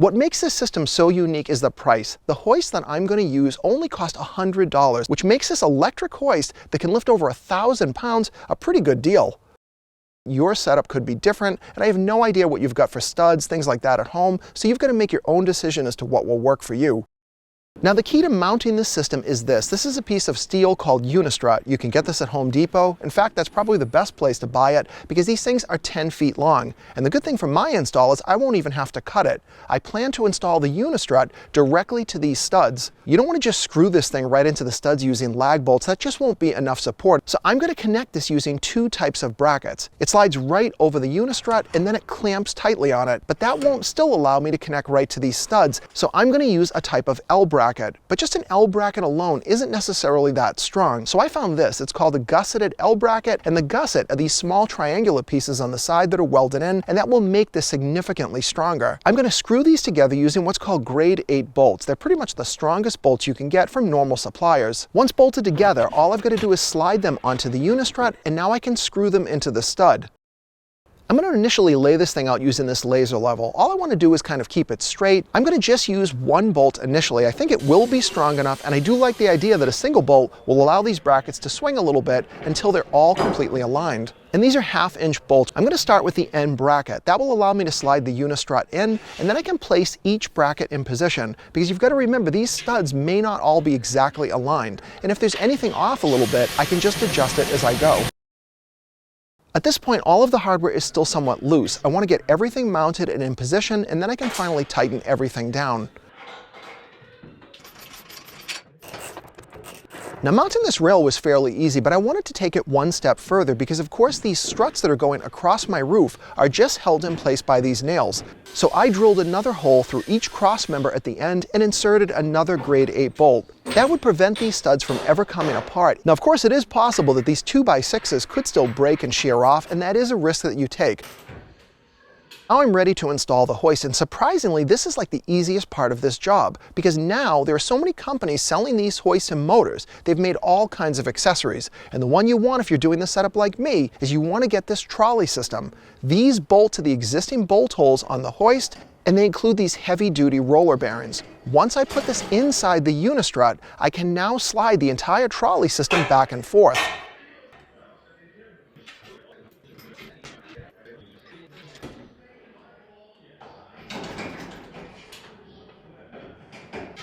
What makes this system so unique is the price. The hoist that I'm going to use only cost $100, which makes this electric hoist that can lift over 1,000 pounds a pretty good deal. Your setup could be different, and I have no idea what you've got for studs, things like that at home, so you've got to make your own decision as to what will work for you. Now the key to mounting this system is this. This is a piece of steel called Unistrut. You can get this at Home Depot. In fact, that's probably the best place to buy it because these things are 10 feet long. And the good thing for my install is I won't even have to cut it. I plan to install the Unistrut directly to these studs. You don't want to just screw this thing right into the studs using lag bolts. That just won't be enough support. So I'm going to connect this using two types of brackets. It slides right over the Unistrut and then it clamps tightly on it, but that won't still allow me to connect right to these studs. So I'm going to use a type of L bracket. But just an L bracket alone isn't necessarily that strong. So I found this. It's called a gusseted L bracket, and the gusset are these small triangular pieces on the side that are welded in, and that will make this significantly stronger. I'm going to screw these together using what's called grade 8 bolts. They're pretty much the strongest bolts you can get from normal suppliers. Once bolted together, all I've got to do is slide them onto the Unistrut, and now I can screw them into the stud. I'm going to initially lay this thing out using this laser level. All I want to do is kind of keep it straight. I'm going to just use one bolt initially. I think it will be strong enough, and I do like the idea that a single bolt will allow these brackets to swing a little bit until they're all completely aligned. And these are 1/2-inch bolts. I'm going to start with the end bracket. That will allow me to slide the Unistrut in, and then I can place each bracket in position, because you've got to remember these studs may not all be exactly aligned. And if there's anything off a little bit, I can just adjust it as I go. At this point, all of the hardware is still somewhat loose. I want to get everything mounted and in position, and then I can finally tighten everything down. Now mounting this rail was fairly easy, but I wanted to take it one step further because of course these struts that are going across my roof are just held in place by these nails. So I drilled another hole through each cross member at the end and inserted another grade 8 bolt. That would prevent these studs from ever coming apart. Now of course it is possible that these 2x6s could still break and shear off, and that is a risk that you take. Now I'm ready to install the hoist, and surprisingly this is like the easiest part of this job because now there are so many companies selling these hoists and motors. They've made all kinds of accessories, and the one you want if you're doing the setup like me is you want to get this trolley system. These bolt to the existing bolt holes on the hoist, and they include these heavy-duty roller bearings. Once I put this inside the Unistrut, I can now slide the entire trolley system back and forth.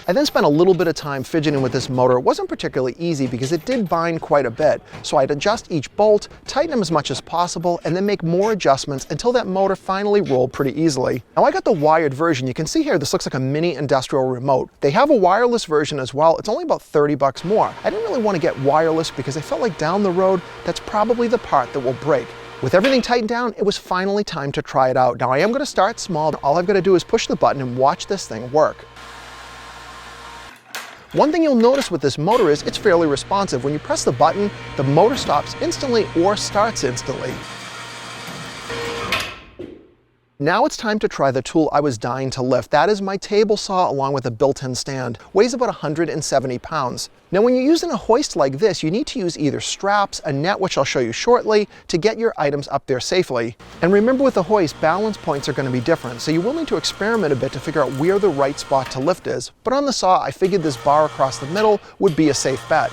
I then spent a little bit of time fidgeting with this motor. It wasn't particularly easy because it did bind quite a bit. So I'd adjust each bolt, tighten them as much as possible, and then make more adjustments until that motor finally rolled pretty easily. Now I got the wired version. You can see here this looks like a mini industrial remote. They have a wireless version as well. It's only about 30 bucks more. I didn't really want to get wireless because I felt like down the road, that's probably the part that will break. With everything tightened down, it was finally time to try it out. Now I am going to start small. All I've got to do is push the button and watch this thing work. One thing you'll notice with this motor is it's fairly responsive. When you press the button, the motor stops instantly or starts instantly. Now it's time to try the tool I was dying to lift. That is my table saw along with a built-in stand. Weighs about 170 pounds. Now when you're using a hoist like this, you need to use either straps, a net, which I'll show you shortly, to get your items up there safely. And remember with the hoist, balance points are going to be different, so you will need to experiment a bit to figure out where the right spot to lift is. But on the saw, I figured this bar across the middle would be a safe bet.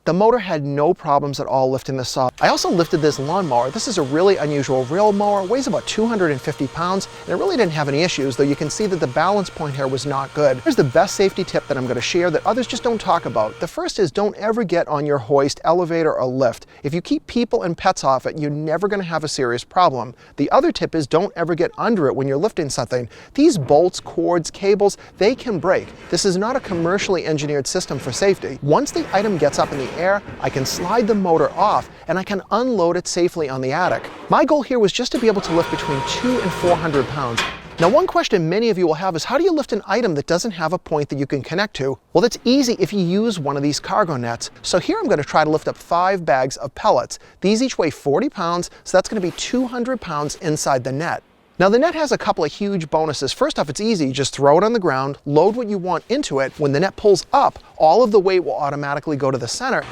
The motor had no problems at all lifting the saw. I also lifted this lawnmower. This is a really unusual rail mower, weighs about 250 pounds, and it really didn't have any issues, though you can see that the balance point here was not good. Here's the best safety tip that I'm going to share that others just don't talk about. The first is don't ever get on your hoist, elevator, or lift. If you keep people and pets off it, you're never going to have a serious problem. The other tip is don't ever get under it when you're lifting something. These bolts, cords, cables, they can break. This is not a commercially engineered system for safety. Once the item gets up in the air, I can slide the motor off and I can unload it safely on the attic. My goal here was just to be able to lift between 200 and 400 pounds. Now one question many of you will have is how do you lift an item that doesn't have a point that you can connect to? Well, that's easy if you use one of these cargo nets. So here I'm going to try to lift up 5 bags of pellets. These each weigh 40 pounds, so that's going to be 200 pounds inside the net. Now the net has a couple of huge bonuses. First off, it's easy. Just throw it on the ground, load what you want into it. When the net pulls up, all of the weight will automatically go to the center.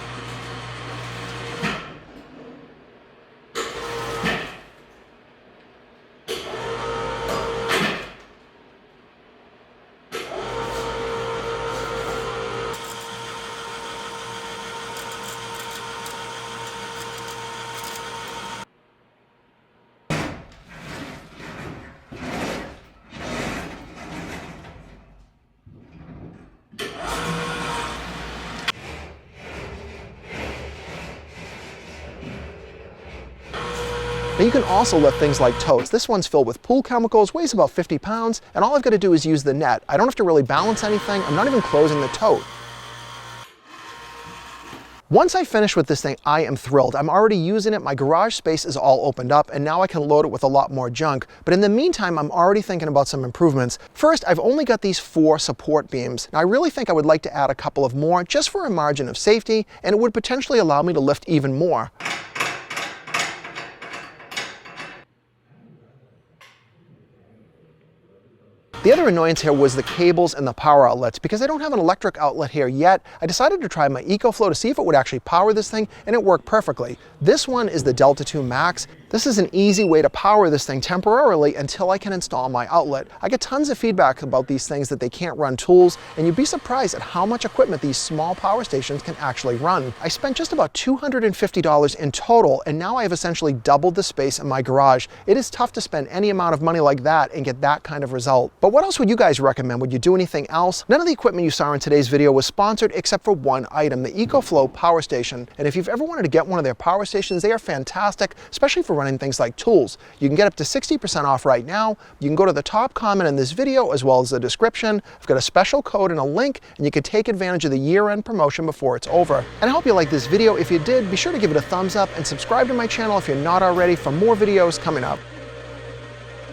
Now you can also lift things like totes. This one's filled with pool chemicals, weighs about 50 pounds, and all I've got to do is use the net. I don't have to really balance anything. I'm not even closing the tote. Once I finish with this thing, I am thrilled. I'm already using it, my garage space is all opened up, and now I can load it with a lot more junk. But in the meantime, I'm already thinking about some improvements. First, I've only got these 4 support beams. Now I really think I would like to add a couple of more just for a margin of safety, and it would potentially allow me to lift even more. The other annoyance here was the cables and the power outlets. Because I don't have an electric outlet here yet, I decided to try my EcoFlow to see if it would actually power this thing, and it worked perfectly. This one is the Delta 2 Max. This is an easy way to power this thing temporarily until I can install my outlet. I get tons of feedback about these things that they can't run tools, and you'd be surprised at how much equipment these small power stations can actually run. I spent just about $250 in total, and now I have essentially doubled the space in my garage. It is tough to spend any amount of money like that and get that kind of result. But what else would you guys recommend? Would you do anything else? None of the equipment you saw in today's video was sponsored except for one item, the EcoFlow Power Station. And if you've ever wanted to get one of their power stations, they are fantastic, especially for running things like tools. You can get up to 60% off right now. You can go to the top comment in this video as well as the description. I've got a special code and a link, and you can take advantage of the year-end promotion before it's over. And I hope you liked this video. If you did, be sure to give it a thumbs up and subscribe to my channel if you're not already for more videos coming up.